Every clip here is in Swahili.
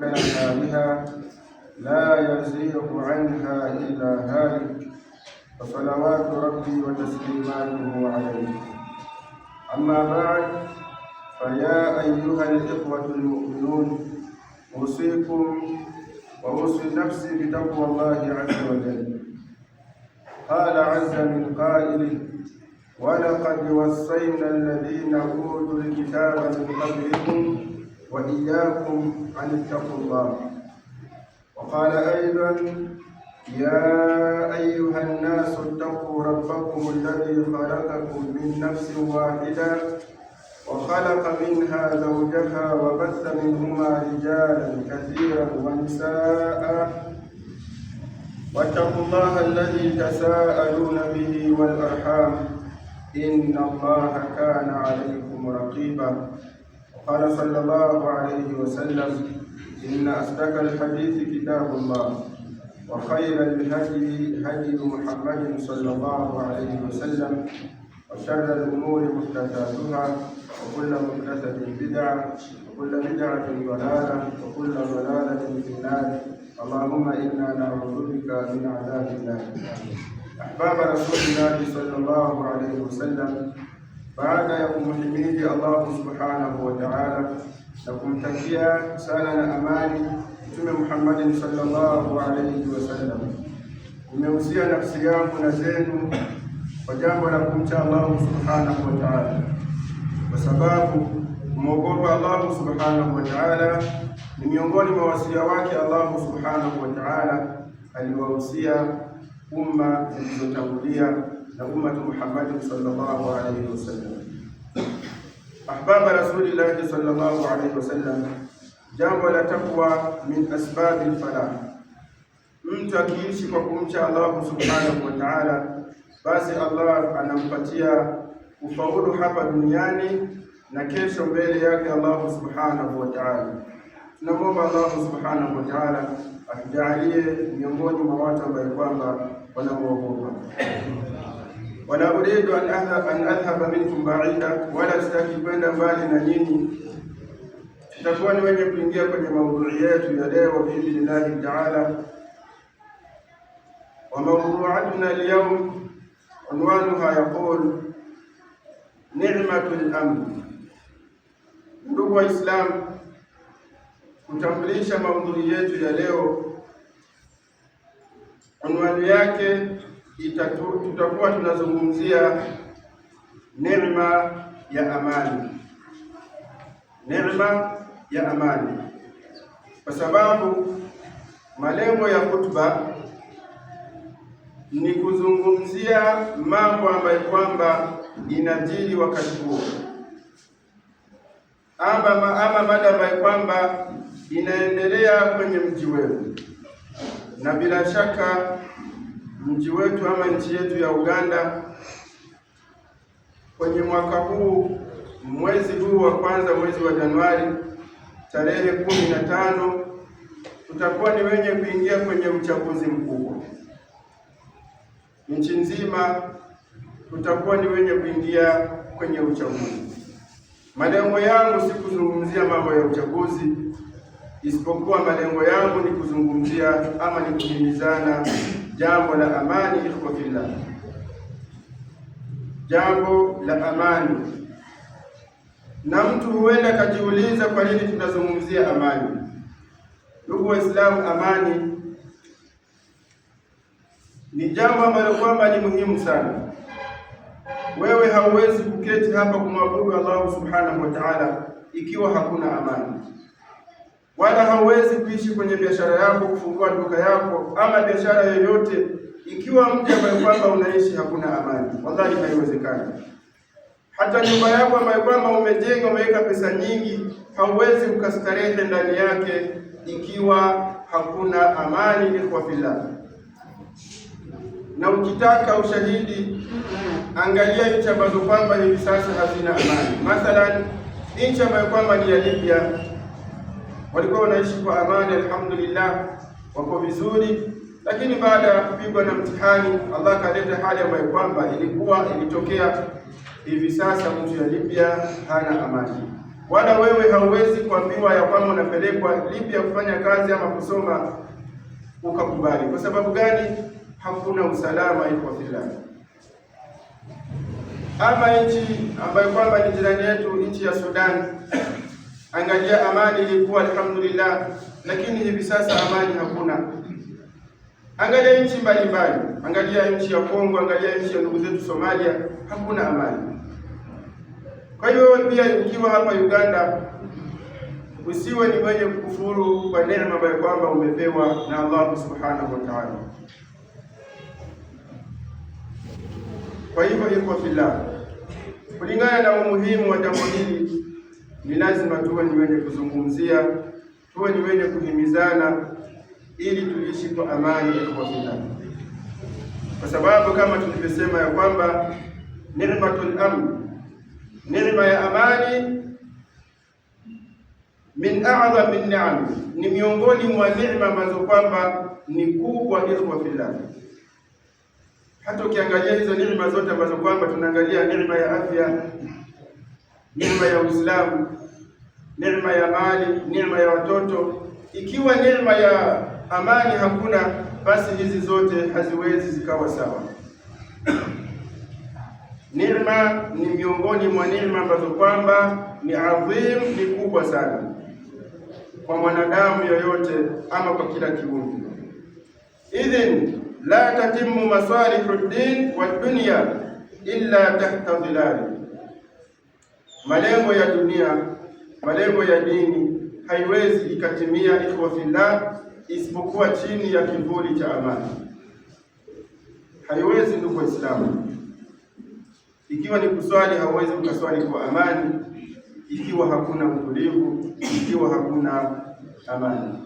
لنا بها لا يزيغ عنها إلا هالك، فصلوات ربي وتسليماته عليه. أما بعد، فيا أيها الإخوة المؤمنون، أوصيكم وأوصي نفسي بتقوى الله عز وجل. قال عز من قائله: ولقد وصينا الذين أوتوا الكتاب من قبلكم وإياكم أن اتقوا الله. وقال أيضا: يا أيها الناس اتقوا ربكم الذي خلقكم من نفس واحدة وخلق منها زوجها وبث منهما رجالا كثيرا ونساء، واتقوا الله الذي تساءلون به والأرحام إن الله كان عليكم رقيبا. وقال صلى الله عليه وسلم: إن أصدق الحديث كتاب الله، وخير الهدي هدي محمد صلى الله عليه وسلم، وشر الأمور محدثاتها، وكل محدثة بدعة، وكل بدعة ضلالة، وكل ضلالة في النار. اللهم إنا نعوذ بك من عذاب النار. أحباب رسول الله صلى الله عليه وسلم, baada ya kumhimidi Allah subhanahu wa ta'ala na kumtakia sala na amani Mtume Muhammad sallallahu alayhi wasallam, nimehusia nafsi yangu na zenu kwa jambo la kumcha Allah subhanahu wa ta'ala, kwa sababu kumwogopa Allah subhanahu wa ta'ala ni miongoni mwa wasia wake. Allah subhanahu wa ta'ala aliwahusia umma zilizotangulia na ummatu Muhammad sallallahu alayhi wasallam. Ahbaba Rasulillah sallallahu alayhi wasallam, jambo la takwa min asbabil falah. Mtu akiishi kwa kumcha Allah subhanahu wa ta'ala, basi Allah anampatia ufaulu hapa duniani na kesho mbele yake Allah subhanahu wa ta'ala. Tunamwomba Allah subhanahu wa ta'ala atujalie miongoni mwa watu ambao kwamba wanamuogopa. Wala uridu an adhhaba minkum ba'ida, wala sitaki kwenda mbali na nyinyi. Tutakuwa ni wenye kuingia kwenye maudhui yetu ya leo biidhnillahi ta'ala. Wa mawdu'atuna al-yawm unwanuha yaqul ni'matul amn. Ndugu wa Islam, kutambulisha maudhui yetu ya leo, unwani yake tutakuwa tunazungumzia neema ya amani. Neema ya amani, kwa sababu malengo ya hutuba ni kuzungumzia mambo ambayo kwamba inajiri wakati huo, ama mada ambayo kwamba inaendelea kwenye mji wetu. Na bila shaka mji wetu ama nchi yetu ya Uganda kwenye mwaka huu, mwezi huu wa kwanza, mwezi wa Januari tarehe 15, tutakuwa ni wenye kuingia kwenye uchaguzi mkubwa. Nchi nzima tutakuwa ni wenye kuingia kwenye uchaguzi. Malengo yangu si kuzungumzia mambo ya uchaguzi, isipokuwa malengo yangu ni kuzungumzia ama ni kuhimizana jambo la amani. Ikhwa fillah, jambo la amani. Na mtu huenda kajiuliza kwa nini tunazungumzia amani. Ndugu Waislamu, amani ni jambo ambalo kwamba ni muhimu sana. Wewe hauwezi kuketi hapa kumwabudu Allah subhanahu wa ta'ala ikiwa hakuna amani, wala hauwezi kuishi kwenye biashara yako, kufungua duka yako ama biashara yoyote ikiwa mji ambao kwamba unaishi hakuna amani. Wallahi haiwezekani. Hata nyumba yako ambayo kwamba umejenga, umeweka pesa nyingi, hauwezi ukastarehe ndani yake ikiwa hakuna amani. Ikhwa fillah, na ukitaka ushahidi, angalia nchi ambazo kwamba hivi sasa hazina amani. Mathalan, nchi ambayo kwamba ni ya Libya, walikuwa wanaishi kwa amani, alhamdulillah, wako vizuri. Lakini baada ya kupigwa na mtihani, Allah kaleta hali ambayo kwamba ilitokea hivi sasa mtu ya Libya hana amani. wala wewe hauwezi kuambiwa ya kwamba unapelekwa Libya kufanya kazi ama kusoma ukakubali. Kwa sababu gani? Hakuna usalama iko filani. Ama nchi ambayo kwamba ni jirani yetu, nchi ya Sudan, angalia, amani ilikuwa alhamdulillah, lakini hivi sasa amani hakuna. Angalia nchi mbalimbali, angalia nchi ya Kongo, angalia nchi ya ndugu zetu Somalia, hakuna amani. Kwa hiyo pia ukiwa hapa Uganda, usiwe ni mwenye kukufuru kwa neema ambayo kwamba umepewa na Allah subhanahu wa ta'ala. Kwa hivyo iko fillah, kulingana na umuhimu wa jambo hili, ni lazima tuwe ni wenye kuzungumzia, tuwe ni wenye kuhimizana ili tuishi kwa amani iko fillah. Kwa sababu kama tulivyosema ya kwamba ni'matul amn, neema ya amani, min a'zam min ni'am, ni miongoni mwa neema ambazo kwamba ni kubwa iko fillah. Hata ukiangalia hizo neema zote ambazo kwamba tunaangalia, neema ya afya, neema ya Uislamu, neema ya mali, neema ya watoto, ikiwa neema ya amani hakuna, basi hizi zote haziwezi zikawa sawa. Neema ni miongoni mwa neema ambazo kwamba ni adhim, ni kubwa sana kwa mwanadamu yoyote ama kwa kila kiumbe. Idhin la tatimu masalihu din wa dunya illa tahta dhilali, malengo ya dunia, malengo ya dini haiwezi ikatimia ikhwa fillah isipokuwa chini ya kivuli cha amani. Haiwezi ndugu Waislamu. Ikiwa ni kuswali, hauwezi ukaswali kwa amani ikiwa hakuna utulivu, ikiwa hakuna amani.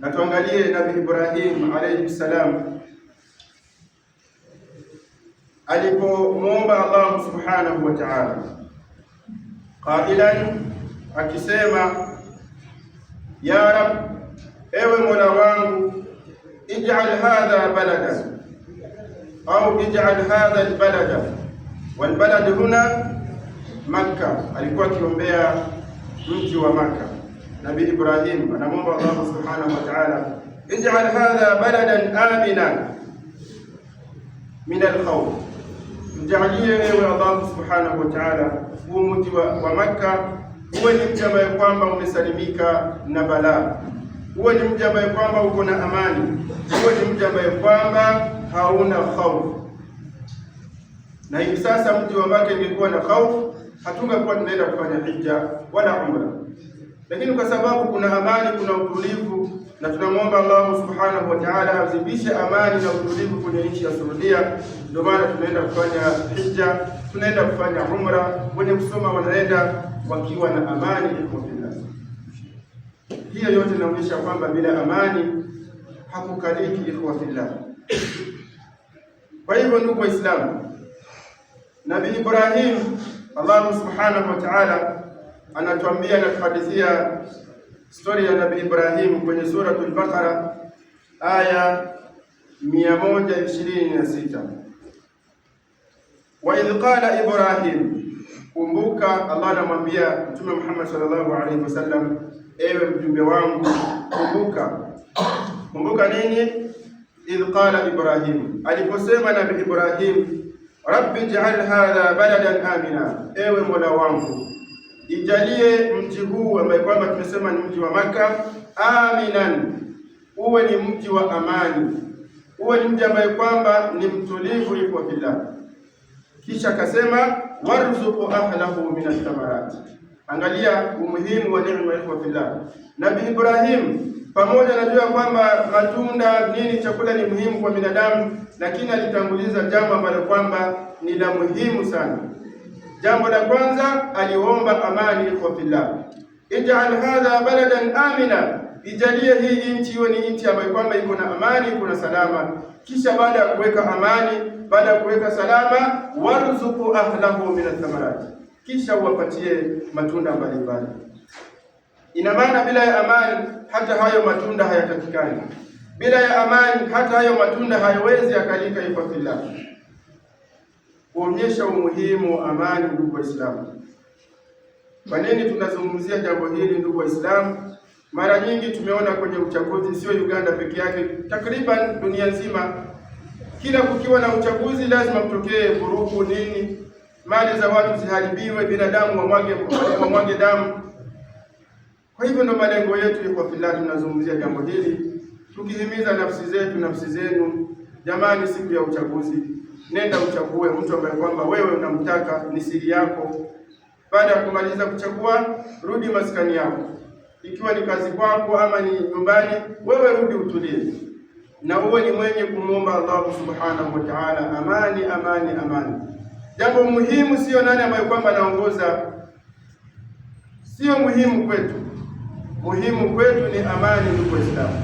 Na tuangalie Nabii Ibrahim alayhi salam alipomwomba Allah subhanahu wa ta'ala, qailan, akisema, ya Rab, ewe Mola wangu, ij'al hadha baladan au ij'al hadha albalada, walbalad huna Makka. Alikuwa akiombea mji wa Makka. Nabii Ibrahim anamwomba Allah subhanahu wa ta'ala, ij'al hadha baladan amina min al-khawf, mjalie ewe Allah subhanahu wa ta'ala huu mji wa Makka uwe ni mji ambao kwamba umesalimika na balaa, uwe ni mji ambao kwamba uko na amani, uwe ni mji ambao kwamba hauna hofu. Na hivi sasa mji wa Makka ingekuwa na hofu, hatungekuwa tunaenda kufanya hija wala umra. Lakini kwa sababu kuna amani, kuna utulivu, na tunamwomba Allah subhanahu wa ta'ala azidishe amani na utulivu kwenye nchi ya Saudia, ndio maana tunaenda kufanya hija, tunaenda kufanya umra, wenye kusoma wanaenda wakiwa na amani iko fillah. Hiyo yote inaonyesha kwamba bila amani hakukaliki iko fillah. Kwa hivyo ndugu Waislamu, Nabii Ibrahim, Allah subhanahu wa ta'ala anatuambia na kuhadithia story ya Nabii Ibrahim kwenye suratul Baqara aya 126. Wa idh qala Ibrahim, kumbuka Allah anamwambia Mtume Muhammad sallallahu alaihi wasallam, ewe mjumbe wangu, kumbuka nini? Idh qala Ibrahim, aliposema Nabii Ibrahim, Rabbi ij'al hadha baladan amina, ewe Mola wangu, ijalie mji huu ambaye kwamba tumesema ni mji wa Makka, aminan, uwe ni mji wa amani, uwe ni mji ambaye kwamba ni mtulivu iko fillah. Kisha akasema warzuqu ahlahu min ath-thamarat. Angalia umuhimu wa neema iko fillah. Nabii Ibrahim pamoja najua kwamba matunda nini, chakula ni muhimu kwa binadamu, lakini alitanguliza jambo ambalo kwamba ni la muhimu sana. Jambo la kwanza, aliomba amani kwa fillah. Ij'al hadha baladan amina, ijalie hii nchi iwe ni nchi ambayo kwamba iko na amani, iko na salama. Kisha baada ya kuweka amani, baada ya kuweka salama, warzuqu ahlahu min ath-thamarat, kisha uwapatie matunda mbalimbali. Ina maana bila ya amani hata hayo matunda hayatakikani. Bila ya amani hata hayo matunda hayawezi akalika iko fillah. Kuonyesha umuhimu wa amani ndugu Waislamu. Kwa nini tunazungumzia jambo hili, ndugu Waislamu? Mara nyingi tumeona kwenye uchaguzi, sio Uganda peke yake, takriban dunia nzima, kila kukiwa na uchaguzi lazima kutokee vurugu nini, mali za watu ziharibiwe, binadamu wamwage damu. Kwa hivyo ndo malengo yetu kwa fillah, tunazungumzia jambo hili tukihimiza nafsi zetu, nafsi zenu. Jamani, siku ya uchaguzi, nenda uchague mtu ambaye kwamba wewe unamtaka, ni siri yako. Baada ya kumaliza kuchagua, rudi maskani yako, ikiwa ni kazi kwako ama ni nyumbani, wewe rudi utulie, na uwe ni mwenye kumwomba Allah subhanahu wa ta'ala amani, amani, amani. Jambo muhimu sio nani ambaye kwamba anaongoza, sio muhimu kwetu. Muhimu kwetu ni amani, ndugu Waislamu.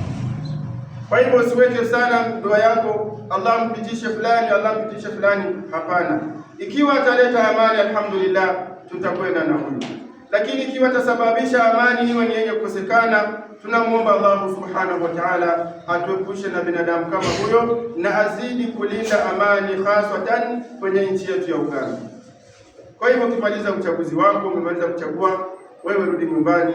Kwa hivyo usiweke sana dua yako Allah mpitishe fulani, Allah mpitishe fulani. Hapana. Ikiwa ataleta amani, alhamdulillah, tutakwenda na huyo. Lakini ikiwa atasababisha amani hiyo ni yenye kukosekana, tunamuomba Allah subhanahu wa ta'ala atuepushe na binadamu kama huyo, na azidi kulinda amani, haswatan kwenye nchi yetu ya Uganda. Kwa hivyo ukimaliza uchaguzi wako, umemaliza kuchagua, wewe rudi nyumbani.